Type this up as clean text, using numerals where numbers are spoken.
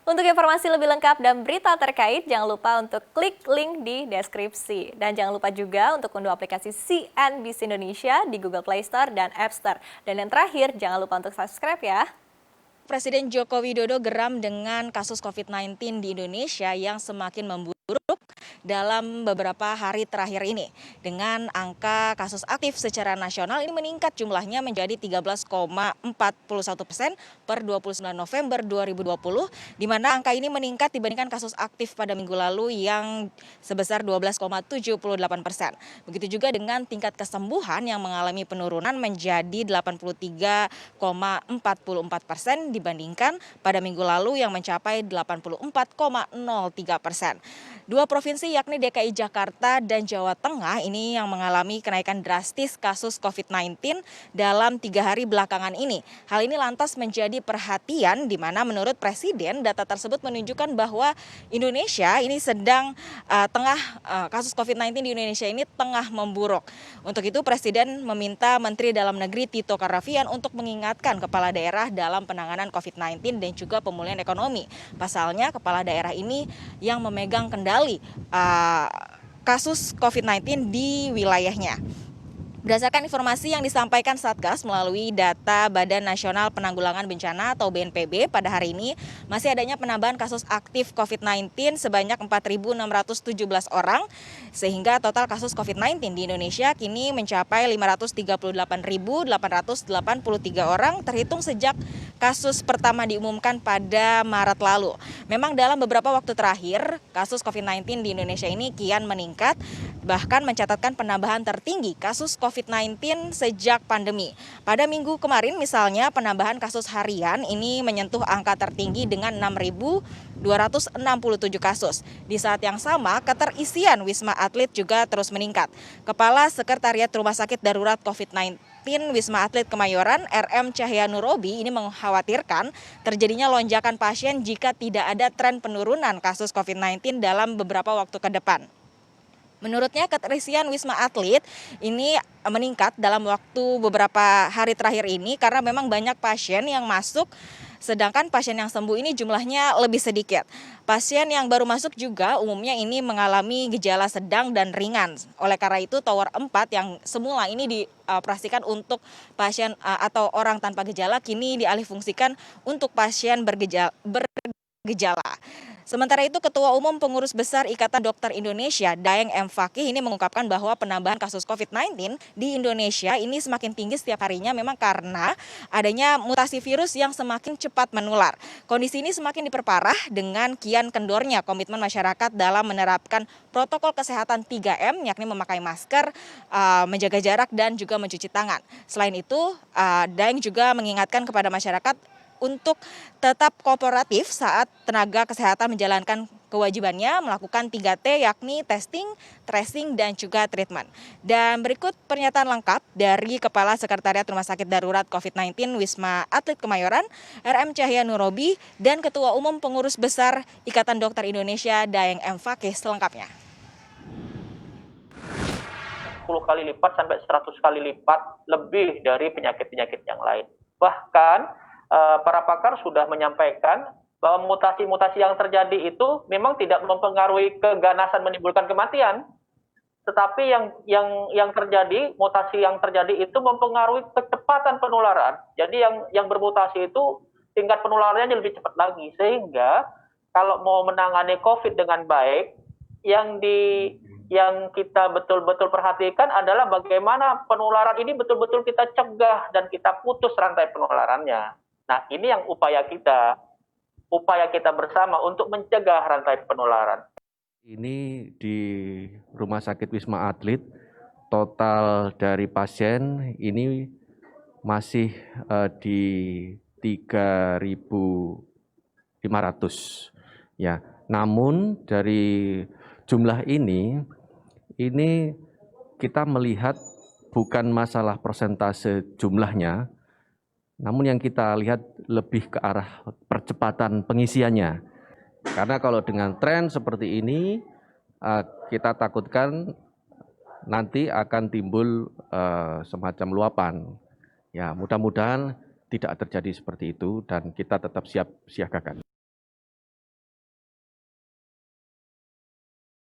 Untuk informasi lebih lengkap dan berita terkait, jangan lupa untuk klik link di deskripsi. Dan jangan lupa juga untuk unduh aplikasi CNBC Indonesia di Google Play Store dan App Store. Dan yang terakhir, jangan lupa untuk subscribe ya. Presiden Joko Widodo geram dengan kasus COVID-19 di Indonesia yang semakin memburuk dalam beberapa hari terakhir ini. Dengan angka kasus aktif secara nasional ini meningkat jumlahnya menjadi 13,41% per 29 November 2020, di mana angka ini meningkat dibandingkan kasus aktif pada minggu lalu yang sebesar 12,78%. Begitu juga dengan tingkat kesembuhan yang mengalami penurunan menjadi 83,44% dibandingkan pada minggu lalu yang mencapai 84,03%. Dua provinsi yakni DKI Jakarta dan Jawa Tengah ini yang mengalami kenaikan drastis kasus COVID-19 dalam 3 hari belakangan ini. Hal ini lantas menjadi perhatian di mana menurut Presiden data tersebut menunjukkan bahwa Indonesia ini sedang kasus COVID-19 di Indonesia ini tengah memburuk. Untuk itu Presiden meminta Menteri Dalam Negeri Tito Karnavian untuk mengingatkan kepala daerah dalam penanganan COVID-19 dan juga pemulihan ekonomi. Pasalnya kepala daerah ini yang memegang kendali kasus COVID-19 di wilayahnya. Berdasarkan informasi yang disampaikan Satgas melalui data Badan Nasional Penanggulangan Bencana atau BNPB pada hari ini, masih adanya penambahan kasus aktif COVID-19 sebanyak 4.617 orang, sehingga total kasus COVID-19 di Indonesia kini mencapai 538.883 orang, terhitung sejak kasus pertama diumumkan pada Maret lalu. Memang dalam beberapa waktu terakhir, kasus COVID-19 di Indonesia ini kian meningkat, bahkan mencatatkan penambahan tertinggi kasus COVID-19 sejak pandemi. Pada minggu kemarin misalnya penambahan kasus harian ini menyentuh angka tertinggi dengan 6.267 kasus. Di saat yang sama, keterisian Wisma Atlet juga terus meningkat. Kepala Sekretariat Rumah Sakit Darurat COVID-19 Wisma Atlet Kemayoran, RM Cahyanurobi ini mengkhawatirkan terjadinya lonjakan pasien jika tidak ada tren penurunan kasus COVID-19 dalam beberapa waktu ke depan. Menurutnya keterisian Wisma Atlet ini meningkat dalam waktu beberapa hari terakhir ini karena memang banyak pasien yang masuk, sedangkan pasien yang sembuh ini jumlahnya lebih sedikit. Pasien yang baru masuk juga umumnya ini mengalami gejala sedang dan ringan. Oleh karena itu Tower 4 yang semula ini dioperasikan untuk pasien atau orang tanpa gejala kini dialihfungsikan untuk pasien bergejala. Sementara itu, Ketua Umum Pengurus Besar Ikatan Dokter Indonesia, Daeng M. Fakih ini mengungkapkan bahwa penambahan kasus COVID-19 di Indonesia ini semakin tinggi setiap harinya memang karena adanya mutasi virus yang semakin cepat menular. Kondisi ini semakin diperparah dengan kian kendornya komitmen masyarakat dalam menerapkan protokol kesehatan 3M, yakni memakai masker, menjaga jarak, dan juga mencuci tangan. Selain itu, Daeng juga mengingatkan kepada masyarakat untuk tetap kooperatif saat tenaga kesehatan menjalankan kewajibannya melakukan 3T yakni testing, tracing, dan juga treatment. Dan berikut pernyataan lengkap dari Kepala Sekretariat Rumah Sakit Darurat COVID-19 Wisma Atlet Kemayoran, RM Cahyanurobi, dan Ketua Umum Pengurus Besar Ikatan Dokter Indonesia Daeng M. Fakih selengkapnya. 10 kali lipat sampai 100 kali lipat lebih dari penyakit-penyakit yang lain. Bahkan para pakar sudah menyampaikan bahwa mutasi-mutasi yang terjadi itu memang tidak mempengaruhi keganasan menimbulkan kematian, tetapi yang terjadi, mutasi yang terjadi itu mempengaruhi kecepatan penularan. Jadi yang bermutasi itu tingkat penularannya lebih cepat lagi, sehingga kalau mau menangani COVID dengan baik, yang kita betul-betul perhatikan adalah bagaimana penularan ini betul-betul kita cegah dan kita putus rantai penularannya. Nah, ini yang upaya kita bersama untuk mencegah rantai penularan. Ini di Rumah Sakit Wisma Atlet, total dari pasien ini masih di 3.500. Ya, namun dari jumlah ini kita melihat bukan masalah persentase jumlahnya, namun yang kita lihat lebih ke arah percepatan pengisiannya. Karena kalau dengan tren seperti ini, kita takutkan nanti akan timbul semacam luapan. Ya, mudah-mudahan tidak terjadi seperti itu dan kita tetap siap siagakan.